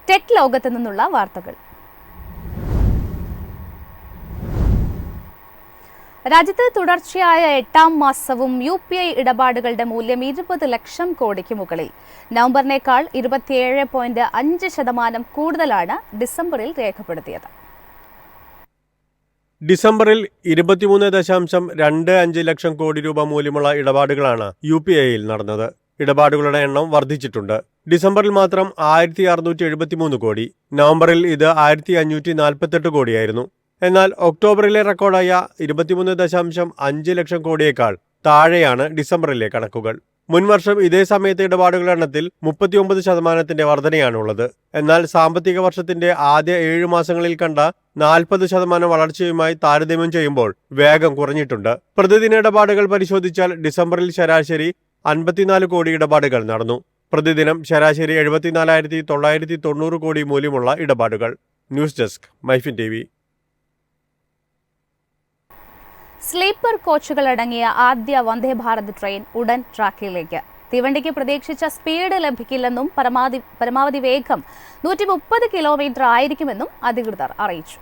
Tech ലോകത്തു നിന്നുള്ള വാർത്തകൾ. രാജ്യത്ത് തുടർച്ചയായ 8ാം മാസവും UPI ഇടപാടുകളുടെ മൂല്യം 20 ലക്ഷം കോടിക്ക് മുകളിൽ. നവംബറിനേക്കാൾ 27.5% കൂടുതലാണ് ഡിസംബറിൽ രേഖപ്പെടുത്തിയത്. ഡിസംബറിൽ 23.25 ലക്ഷം കോടി രൂപ മൂല്യമുള്ള ഇടപാടുകളാണ് UPIയിൽ നടന്നത്. ഇടപാടുകളുടെ എണ്ണം വർദ്ധിച്ചിട്ടുണ്ട്. ഡിസംബറിൽ മാത്രം 1673 കോടി. നവംബറിൽ ഇത് 1548 കോടിയായിരുന്നു. എന്നാൽ ഒക്ടോബറിലെ റെക്കോർഡായ 23.5 ലക്ഷം കോടിയേക്കാൾ താഴെയാണ് ഡിസംബറിലെ കണക്കുകൾ. മുൻവർഷം ഇതേ സമയത്തെ ഇടപാടുകളുടെ എണ്ണത്തിൽ 39% വർധനയാണുള്ളത്. എന്നാൽ സാമ്പത്തിക വർഷത്തിന്റെ ആദ്യ 7 മാസങ്ങളിൽ കണ്ട 40% വളർച്ചയുമായി താരതമ്യം ചെയ്യുമ്പോൾ വേഗം കുറഞ്ഞിട്ടുണ്ട്. പ്രതിദിന ഇടപാടുകൾ പരിശോധിച്ചാൽ ഡിസംബറിൽ ശരാശരി 54 കോടി ഇടപാടുകൾ നടന്നു. പ്രതിദിനം ശരാശരി 74,990 കോടി മൂല്യമുള്ള ഇടപാടുകൾ. News desk MyFin TV. Sleeper കോച്ചുകൾ അടങ്ങിയ ആദ്യ വന്ദേ ഭാരത് ട്രെയിൻ ഉടൻ ട്രാക്കിലേക്ക്. തീവണ്ടിക്ക് പ്രതീക്ഷിച്ച സ്പീഡ് ലഭിക്കില്ലെന്നും പരമാവധി വേഗം 130 കിലോമീറ്റർ ആയിരിക്കുമെന്നും അധികൃതർ അറിയിച്ചു.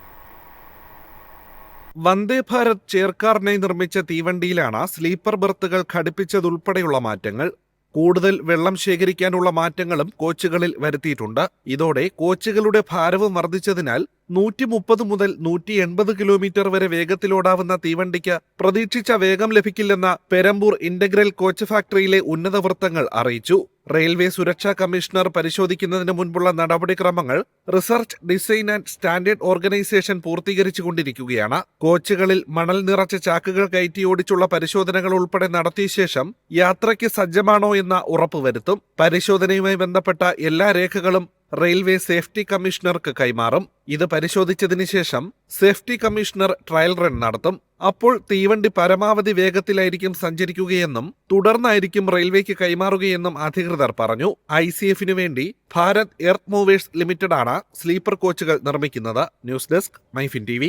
വന്ദേ ഭാരത് ചെയർകാറിനായി നിർമ്മിച്ച തീവണ്ടിയിലാണ് സ്ലീപ്പർ ബർത്തുകൾ ഘടിപ്പിച്ചതുൾപ്പെടെയുള്ള മാറ്റങ്ങൾ. കൂടുതൽ വെള്ളം ശേഖരിക്കാനുള്ള മാറ്റങ്ങളും കോച്ചുകളിൽ വരുത്തിയിട്ടുണ്ട്. ഇതോടെ കോച്ചുകളുടെ ഭാരവും വർദ്ധിച്ചതിനാൽ 130 മുതൽ 180 കിലോമീറ്റർ വരെ വേഗത്തിലോടാവുന്ന തീവണ്ടിക്ക് പ്രതീക്ഷിച്ച വേഗം ലഭിക്കില്ലെന്ന് പെരമ്പൂർ ഇന്റഗ്രൽ കോച്ച് ഫാക്ടറിയിലെ ഉന്നത വൃത്തങ്ങൾ അറിയിച്ചു. റെയിൽവേ സുരക്ഷാ കമ്മീഷണർ പരിശോധിക്കുന്നതിന് മുൻപുള്ള നടപടിക്രമങ്ങൾ research, design and standard organisation പൂർത്തീകരിച്ചുകൊണ്ടിരിക്കുകയാണ്. കോച്ചുകളിൽ മണൽ നിറച്ച ചാക്കുകൾ കയറ്റി ഓടിച്ചുള്ള പരിശോധനകൾ ഉൾപ്പെടെ നടത്തിയ ശേഷം യാത്രയ്ക്ക് സജ്ജമാണോ എന്ന് ഉറപ്പുവരുത്തും. പരിശോധനയുമായി ബന്ധപ്പെട്ട എല്ലാ രേഖകളും റെയിൽവേ സേഫ്റ്റി കമ്മീഷണർക്ക് കൈമാറും. ഇത് പരിശോധിച്ചതിന് ശേഷം സേഫ്റ്റി കമ്മീഷണർ ട്രയൽ റൺ നടത്തും. അപ്പോൾ തീവണ്ടി പരമാവധി വേഗത്തിലായിരിക്കും സഞ്ചരിക്കുകയെന്നും തുടർന്നായിരിക്കും റെയിൽവേക്ക് കൈമാറുകയെന്നും അധികൃതർ പറഞ്ഞു. ICF വേണ്ടി ഭാരത് എർത്ത് മൂവേഴ്സ് ലിമിറ്റഡാണ് സ്ലീപ്പർ കോച്ചുകൾ നിർമ്മിക്കുന്നത്. News desk MyFin TV.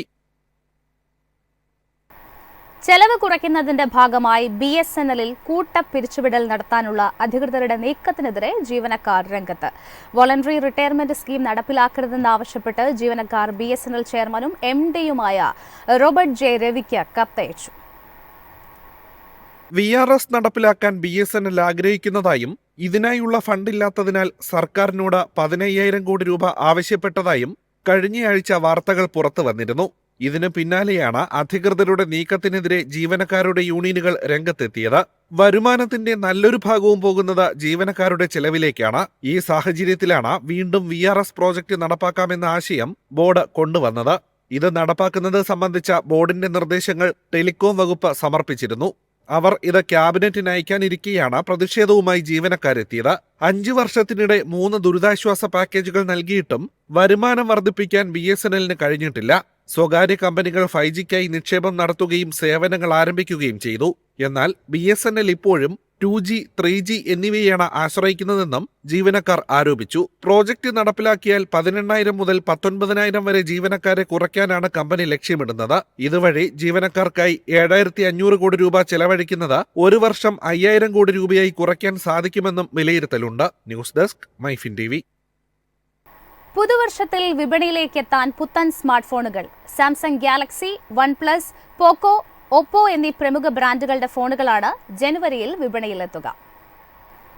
ചെലവ് കുറയ്ക്കുന്നതിന്റെ ഭാഗമായി BSNLൽ കൂട്ടപ്പിരിച്ചുവിടൽ നടത്താനുള്ള അധികൃതരുടെ നീക്കത്തിനെതിരെ ജീവനക്കാർ രംഗത്ത്. വോളണ്ടറി റിട്ടയർമെന്റ് സ്കീം നടപ്പിലാക്കരുതെന്നാവശ്യപ്പെട്ട് ജീവനക്കാർ BSNL ചെയർമാനും MDയുമായ റോബർട്ട് J. രവിക്ക് കത്തയച്ചു. VRS നടപ്പിലാക്കാൻ BSNL ആഗ്രഹിക്കുന്നതായും ഇതിനായുള്ള ഫണ്ടില്ലാത്തതിനാൽ സർക്കാരിനോട് 15,000 കോടി രൂപ ആവശ്യപ്പെട്ടതായും കഴിഞ്ഞയാഴ്ച വാർത്തകൾ പുറത്തു വന്നിരുന്നു. ഇതിനു പിന്നാലെയാണ് അധികൃതരുടെ നീക്കത്തിനെതിരെ ജീവനക്കാരുടെ യൂണിയനുകൾ രംഗത്തെത്തിയത്. വരുമാനത്തിന്റെ നല്ലൊരു ഭാഗവും പോകുന്നത് ജീവനക്കാരുടെ ചെലവിലേക്കാണ്. ഈ സാഹചര്യത്തിലാണ് വീണ്ടും VRS പ്രോജക്റ്റ് നടപ്പാക്കാമെന്ന ആശയം ബോർഡ് കൊണ്ടുവന്നത്. ഇത് നടപ്പാക്കുന്നത് സംബന്ധിച്ച ബോർഡിന്റെ നിർദ്ദേശങ്ങൾ ടെലികോം വകുപ്പ് സമർപ്പിച്ചിരുന്നു. അവർ ഇത് ക്യാബിനറ്റിന് അയക്കാനിരിക്കെയാണ് പ്രതിഷേധവുമായി ജീവനക്കാരെത്തിയത്. 5 വർഷത്തിനിടെ 3 ദുരിതാശ്വാസ പാക്കേജുകൾ നൽകിയിട്ടും വരുമാനം വർദ്ധിപ്പിക്കാൻ BSNLന് കഴിഞ്ഞിട്ടില്ല. സ്വകാര്യ കമ്പനികൾ 5Gക്കായി നിക്ഷേപം നടത്തുകയും സേവനങ്ങൾ ആരംഭിക്കുകയും ചെയ്തു. എന്നാൽ BSNL ഇപ്പോഴും 2G, 3G എന്നിവയാണ് ആശ്രയിക്കുന്നതെന്നും ജീവനക്കാർ ആരോപിച്ചു. പ്രോജക്റ്റ് നടപ്പിലാക്കിയാൽ 18,000 മുതൽ 19,000 വരെ ജീവനക്കാരെ കുറയ്ക്കാനാണ് കമ്പനി ലക്ഷ്യമിടുന്നത്. ഇതുവഴി ജീവനക്കാർക്കായി 7,500 കോടി രൂപ ചെലവഴിക്കുന്നത് ഒരു വർഷം 5,000 കോടി രൂപയായി കുറയ്ക്കാൻ സാധിക്കുമെന്നും വിലയിരുത്തലുണ്ട്. News desk MyFin TV. പുതുവർഷത്തിൽ വിപണിയിലേക്ക് എത്താൻ പുത്തൻ സ്മാർട്ട് ഫോണുകൾ. Samsung Galaxy, OnePlus, Poco, Oppo എന്നീ പ്രമുഖ ബ്രാൻഡുകളുടെ ഫോണുകളാണ് ജനുവരിയിൽ വിപണിയിലെത്തുക.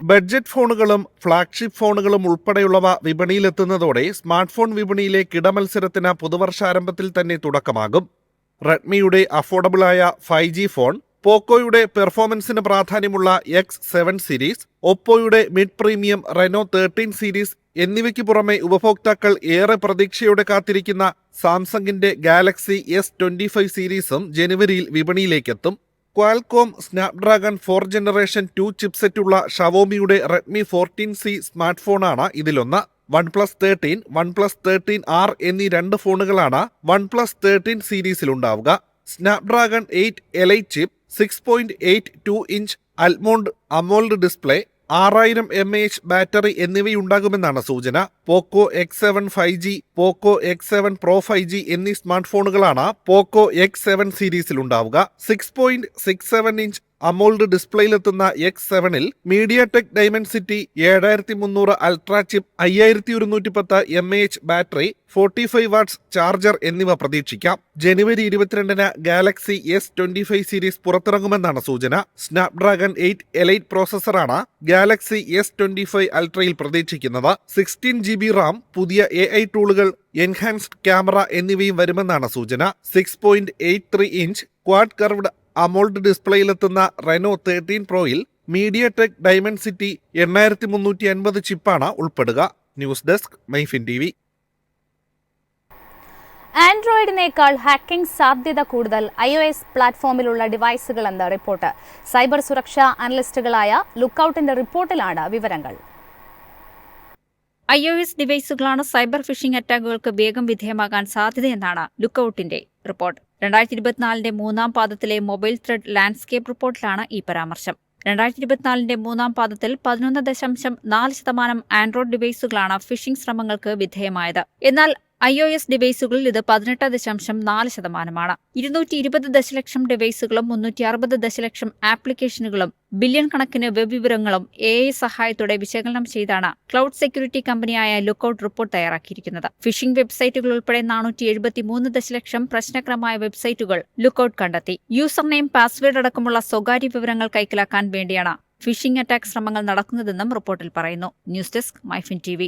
ബഡ്ജറ്റ് ഫോണുകളും ഫ്ളാഗ്ഷിപ്പ് ഫോണുകളും ഉൾപ്പെടെയുള്ളവ വിപണിയിലെത്തുന്നതോടെ സ്മാർട്ട് ഫോൺ വിപണിയിലെ കിടമത്സരത്തിന് പുതുവർഷാരംഭത്തിൽ തന്നെ തുടക്കമാകും. റെഡ്മിയുടെ അഫോർഡബിളായ 5G ഫോൺ, പോക്കോയുടെ പെർഫോമൻസിന് പ്രാധാന്യമുള്ള X7 സീരീസ്, ഒപ്പോയുടെ മിഡ് പ്രീമിയം Reno 13 സീരീസ് എന്നിവയ്ക്ക് പുറമെ ഉപഭോക്താക്കൾ ഏറെ പ്രതീക്ഷയോടെ കാത്തിരിക്കുന്ന സാംസങ്ങിന്റെ ഗാലക്സി S25 സീരീസും ജനുവരിയിൽ വിപണിയിലേക്കെത്തും. ക്വാൽകോം സ്നാപ്ഡ്രാഗൺ 4 ജനറേഷൻ 2 ചിപ്സെറ്റുള്ള ഷവോമിയുടെ റെഡ്മി 14C സ്മാർട്ട് ഫോണാണ് ഇതിലൊന്ന്. OnePlus 13, OnePlus 13R എന്നീ 2 ഫോണുകളാണ് OnePlus 13 സീരീസിലുണ്ടാവുക. Snapdragon 8 elite chip, 6.82 inch almond AMOLED display, 6000 mAh battery എന്നിവയുണ്ടാകുമെന്നാണ് സൂചന. പോക്കോ X7 5G, പോക്കോ X7 Pro 5G എന്നീ സ്മാർട്ട് ഫോണുകളാണ് പോക്കോ X7 സീരീസിലുണ്ടാവുക. 6.67 ഇഞ്ച് അമോൾഡ് ഡിസ്പ്ലേയിലെത്തുന്ന X7-ൽ MediaTek Dimensity 7300 ultra chip 5110 mAh battery 45 watts charger എന്നിവ പ്രതീക്ഷിക്കാം. ജനുവരി 22-ന് ഗാലക്സി S25 സീരീസ് പുറത്തിറങ്ങുമെന്നാണ് സൂചന. സ്നാപ്ഡ്രാഗൺ 8 എലൈറ്റ് പ്രോസസറാണ് ഗാലക്സി S25 അൾട്രയിൽ പ്രതീക്ഷിക്കുന്നത്. 16 GB റാം, പുതിയ AI ടൂളുകൾ, എൻഹാൻസ്ഡ് ക്യാമറ എന്നിവയും വരുമെന്നാണ് സൂചന. 6.83 ഇഞ്ച് ക്വാഡ് കർവ്ഡ് അമോൾഡ് ഡിസ്പ്ലേയിലെത്തുന്ന റെനോ 13 പ്രോയിൽ മീഡിയാടെക് ഡൈമെൻസിറ്റി 8350 ചിപ്പാണ് ഉൾപ്പെടുക. News desk MyFin TV. ആൻഡ്രോയിഡിനേക്കാൾ ഹാക്കിംഗ് സാധ്യത കൂടുതൽ iOS പ്ലാറ്റ്ഫോമിലുള്ള ഡിവൈസുകളെന്ന് റിപ്പോർട്ട്. സൈബർ സുരക്ഷാ അനലിസ്റ്റുകളായ ലുക്കൌട്ടിന്റെ റിപ്പോർട്ടിലാണ് വിവരങ്ങൾ. iOS ഡിവൈസുകളാണ് സൈബർ ഫിഷിംഗ് അറ്റാക്കുകൾക്ക് വേഗം വിധേയമാകാൻ സാധ്യതയെന്നാണ് ലുക്കൌട്ടിന്റെ റിപ്പോർട്ട്. 2024 മൂന്നാം പാദത്തിലെ മൊബൈൽ ത്രെഡ് ലാൻഡ്സ്കേപ്പ് റിപ്പോർട്ടിലാണ് ഈ പരാമർശം. 2024 മൂന്നാം പാദത്തിൽ 11.4% ആൻഡ്രോയിഡ് ഡിവൈസുകളാണ് ഫിഷിംഗ് ശ്രമങ്ങൾക്ക് വിധേയമായത്. എന്നാൽ iOS ഡിവൈസുകളിൽ ഇത് 18.4%. 220 ദശലക്ഷം ഡിവൈസുകളും 360 ദശലക്ഷം ആപ്ലിക്കേഷനുകളും ബില്യൺ കണക്കിന് വെബ് വിവരങ്ങളും AI സഹായത്തോടെ വിശകലനം ചെയ്താണ് ക്ലൗഡ് സെക്യൂരിറ്റി കമ്പനിയായ ലുക്കൌട്ട് റിപ്പോർട്ട് തയ്യാറാക്കിയിരിക്കുന്നത്. ഫിഷിംഗ് വെബ്സൈറ്റുകൾ ഉൾപ്പെടെ 473 ദശലക്ഷം പ്രശ്നകരമായ വെബ്സൈറ്റുകൾ ലുക്കൌട്ട് കണ്ടെത്തി. യൂസർ നെയിം, പാസ്വേഡ് അടക്കമുള്ള സ്വകാര്യ വിവരങ്ങൾ കൈക്കലാക്കാൻ വേണ്ടിയാണ് ഫിഷിംഗ് അറ്റാക്ക് ശ്രമങ്ങൾ നടക്കുന്നതെന്നും റിപ്പോർട്ടിൽ പറയുന്നു. News desk MyFin TV.